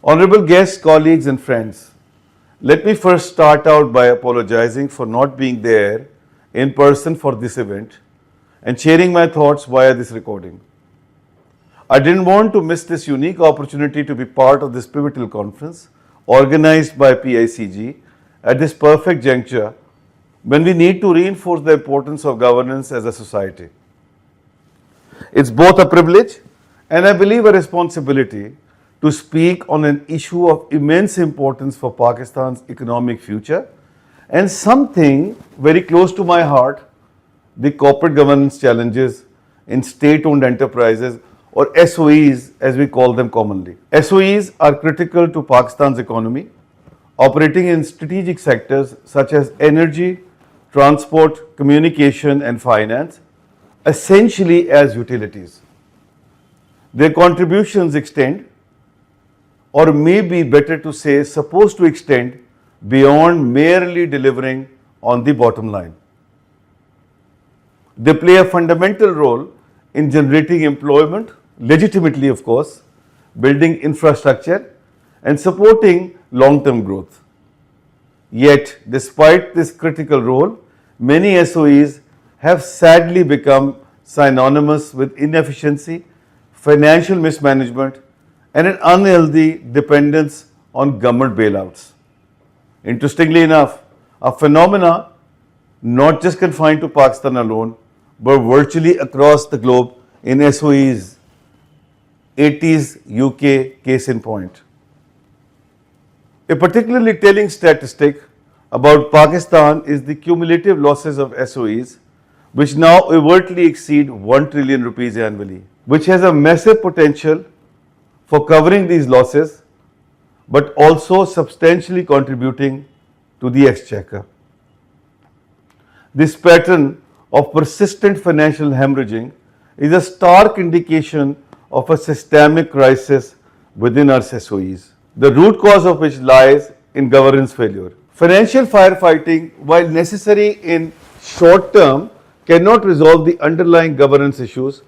Honorable guests, colleagues and friends, let me first start out by apologizing for not being there in person for this event and sharing my thoughts via this recording. I didn't want to miss this unique opportunity to be part of this pivotal conference organized by PICG at this perfect juncture when we need to reinforce the importance of governance as a society. It's both a privilege and I believe a responsibility to speak on an issue of immense importance for Pakistan's economic future and something very close to my heart, the corporate governance challenges in state-owned enterprises or SOEs as we call them commonly. SOEs are critical to Pakistan's economy, operating in strategic sectors such as energy, transport, communication and finance, essentially as utilities. Their contributions extend, or maybe better to say, supposed to extend beyond merely delivering on the bottom line. They play a fundamental role in generating employment, legitimately of course, building infrastructure and supporting long-term growth. Yet, despite this critical role, many SOEs have sadly become synonymous with inefficiency, financial mismanagement, and an unhealthy dependence on government bailouts. Interestingly enough, a phenomena not just confined to Pakistan alone, but virtually across the globe in SOEs, 80s UK case in point. A particularly telling statistic about Pakistan is the cumulative losses of SOEs, which now overtly exceed 1 trillion rupees annually, which has a massive potential for covering these losses, but also substantially contributing to the exchequer. This pattern of persistent financial hemorrhaging is a stark indication of a systemic crisis within our SOEs, the root cause of which lies in governance failure. Financial firefighting, while necessary in short term, cannot resolve the underlying governance issues,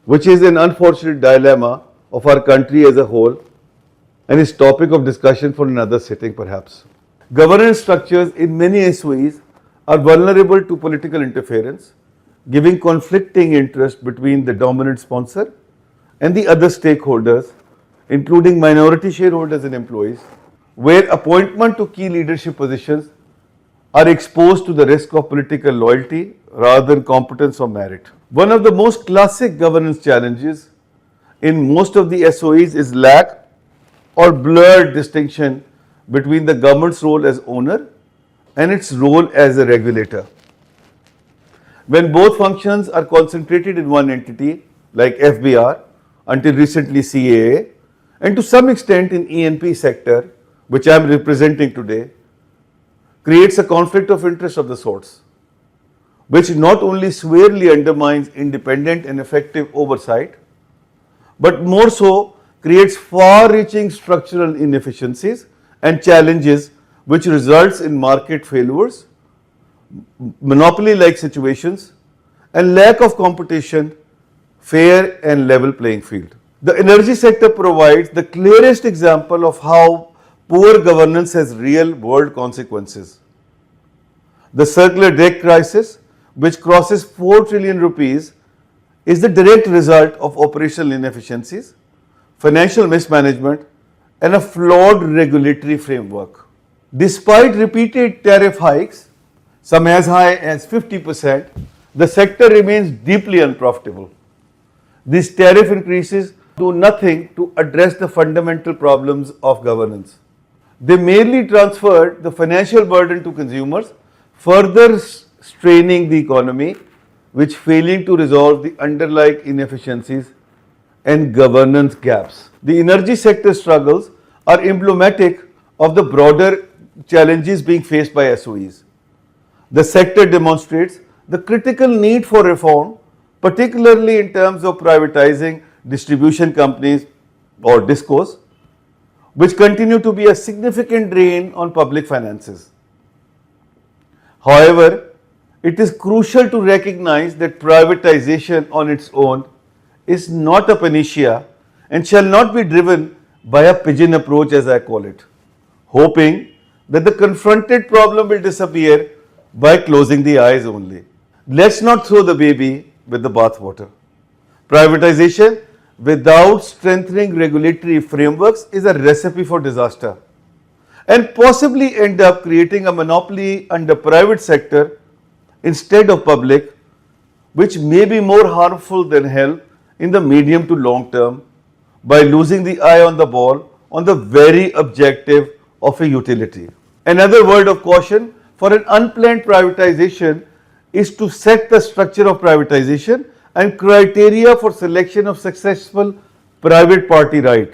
which is an unfortunate dilemma of our country as a whole and is topic of discussion for another sitting perhaps. Governance structures in many SOEs are vulnerable to political interference, giving conflicting interest between the dominant sponsor and the other stakeholders, including minority shareholders and employees, where appointment to key leadership positions are exposed to the risk of political loyalty rather than competence or merit. One of the most classic governance challenges in most of the SOEs is lack or blurred distinction between the government's role as owner and its role as a regulator. When both functions are concentrated in one entity like FBR, until recently CAA, and to some extent in E&P sector, which I am representing today, creates a conflict of interest of the sorts, which not only severely undermines independent and effective oversight, but more so creates far-reaching structural inefficiencies and challenges which results in market failures, monopoly-like situations, and lack of competition, fair and level playing field. The energy sector provides the clearest example of how poor governance has real-world consequences. The circular debt crisis, which crosses 4 trillion rupees, is the direct result of operational inefficiencies, financial mismanagement, and a flawed regulatory framework. Despite repeated tariff hikes, some as high as 50%, the sector remains deeply unprofitable. These tariff increases do nothing to address the fundamental problems of governance. They merely transfer the financial burden to consumers, further straining the economy, which failing to resolve the underlying inefficiencies and governance gaps. The energy sector struggles are emblematic of the broader challenges being faced by SOEs. The sector demonstrates the critical need for reform, particularly in terms of privatizing distribution companies or DISCOs, which continue to be a significant drain on public finances. However, it is crucial to recognize that privatization on its own is not a panacea and shall not be driven by a pigeon approach, as I call it, hoping that the confronted problem will disappear by closing the eyes only. Let's not throw the baby with the bathwater. Privatization without strengthening regulatory frameworks is a recipe for disaster and possibly end up creating a monopoly under private sector instead of public, which may be more harmful than help in the medium to long term by losing the eye on the ball on the very objective of a utility. Another word of caution for an unplanned privatization is to set the structure of privatization and criteria for selection of successful private party right.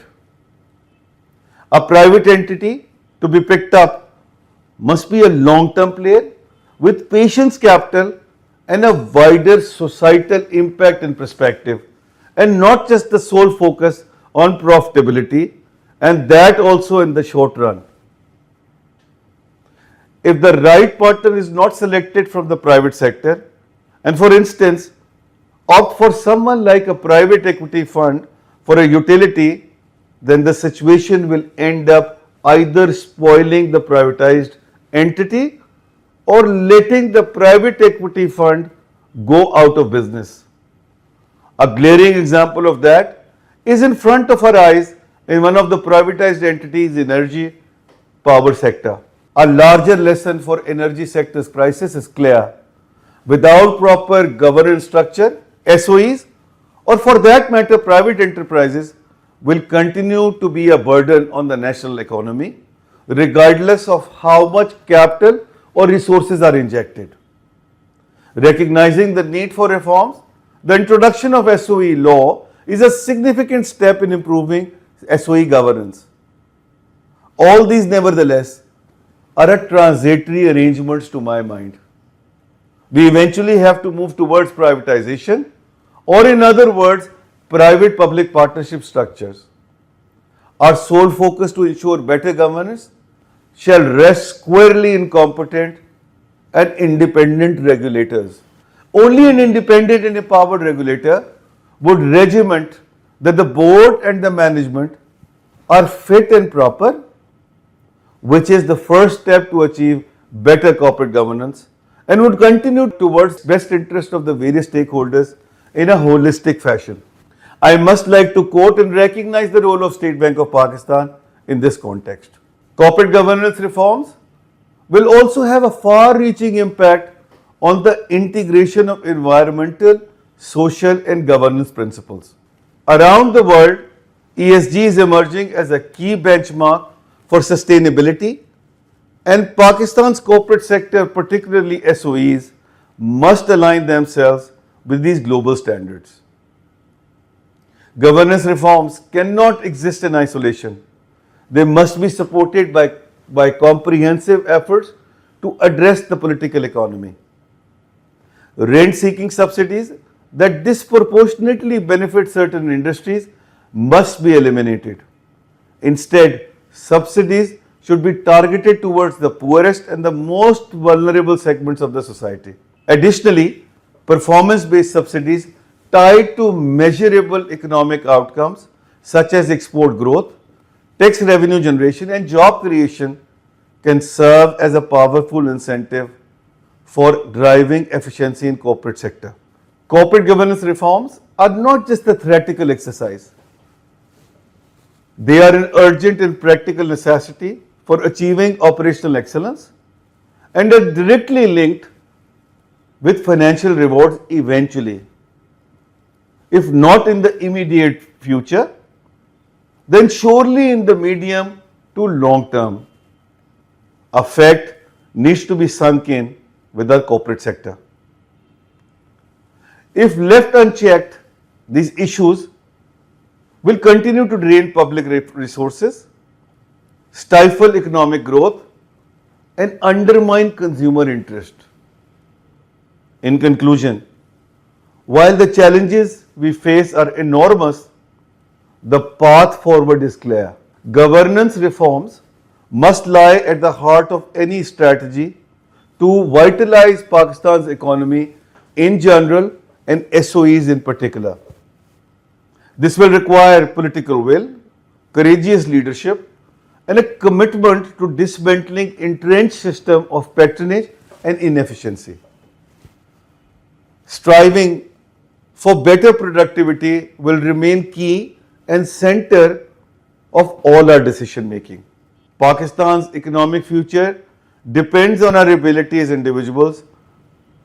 A private entity to be picked up must be a long-term player with patience capital and a wider societal impact and perspective, and not just the sole focus on profitability, and that also in the short run. If the right partner is not selected from the private sector, and for instance, opt for someone like a private equity fund for a utility, then the situation will end up either spoiling the privatized entity or letting the private equity fund go out of business. A glaring example of that is in front of our eyes in one of the privatized entities in energy power sector. A larger lesson for energy sector's crisis is clear. Without proper governance structure, SOEs, or for that matter private enterprises, will continue to be a burden on the national economy regardless of how much capital or resources are injected. Recognizing the need for reforms, the introduction of SOE law is a significant step in improving SOE governance. All these, nevertheless, are a transitory arrangements to my mind. We eventually have to move towards privatization, or in other words, private-public partnership structures. Our sole focus to ensure better governance shall rest squarely in competent and independent regulators. Only an independent and empowered regulator would regiment that the board and the management are fit and proper, which is the first step to achieve better corporate governance, and would continue towards best interest of the various stakeholders in a holistic fashion. I must like to quote and recognize the role of State Bank of Pakistan in this context. Corporate governance reforms will also have a far-reaching impact on the integration of environmental, social and governance principles. Around the world, ESG is emerging as a key benchmark for sustainability, and Pakistan's corporate sector, particularly SOEs, must align themselves with these global standards. Governance reforms cannot exist in isolation. They must be supported by comprehensive efforts to address the political economy. Rent-seeking subsidies that disproportionately benefit certain industries must be eliminated. Instead, subsidies should be targeted towards the poorest and the most vulnerable segments of the society. Additionally, performance-based subsidies tied to measurable economic outcomes such as export growth, tax revenue generation and job creation can serve as a powerful incentive for driving efficiency in corporate sector. Corporate governance reforms are not just a theoretical exercise. They are an urgent and practical necessity for achieving operational excellence and are directly linked with financial rewards eventually. If not in the immediate future, then surely in the medium to long term. A fact needs to be sunk in with our corporate sector. If left unchecked, these issues will continue to drain public resources, stifle economic growth, and undermine consumer interest. In conclusion, while the challenges we face are enormous, the path forward is clear. Governance reforms must lie at the heart of any strategy to vitalize Pakistan's economy in general and SOEs in particular. This will require political will, courageous leadership, and a commitment to dismantling entrenched system of patronage and inefficiency. Striving for better productivity will remain key and center of all our decision making. Pakistan's economic future depends on our ability as individuals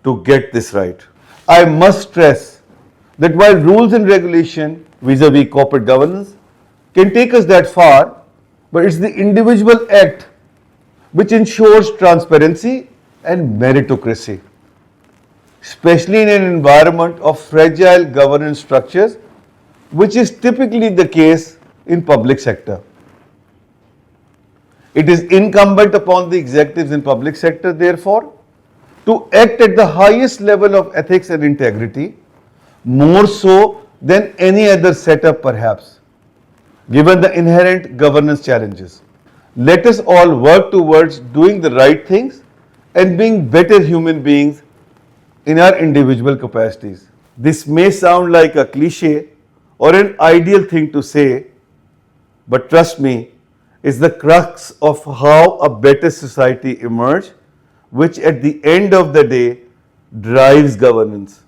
to get this right. I must stress that while rules and regulation vis-a-vis corporate governance can take us that far, but it's the individual act which ensures transparency and meritocracy, especially in an environment of fragile governance structures, which is typically the case in public sector. It is incumbent upon the executives in public sector, therefore, to act at the highest level of ethics and integrity, more so than any other setup perhaps, given the inherent governance challenges. Let us all work towards doing the right things and being better human beings in our individual capacities. This may sound like a cliche or an ideal thing to say, but trust me, it's the crux of how a better society emerges, which at the end of the day drives governance,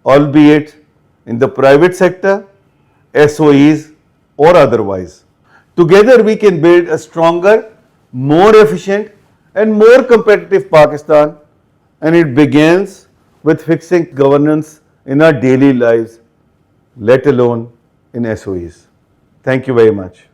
albeit in the private sector, SOEs, or otherwise. Together we can build a stronger, more efficient, and more competitive Pakistan, and it begins with fixing governance in our daily lives, let alone in SOEs. Thank you very much.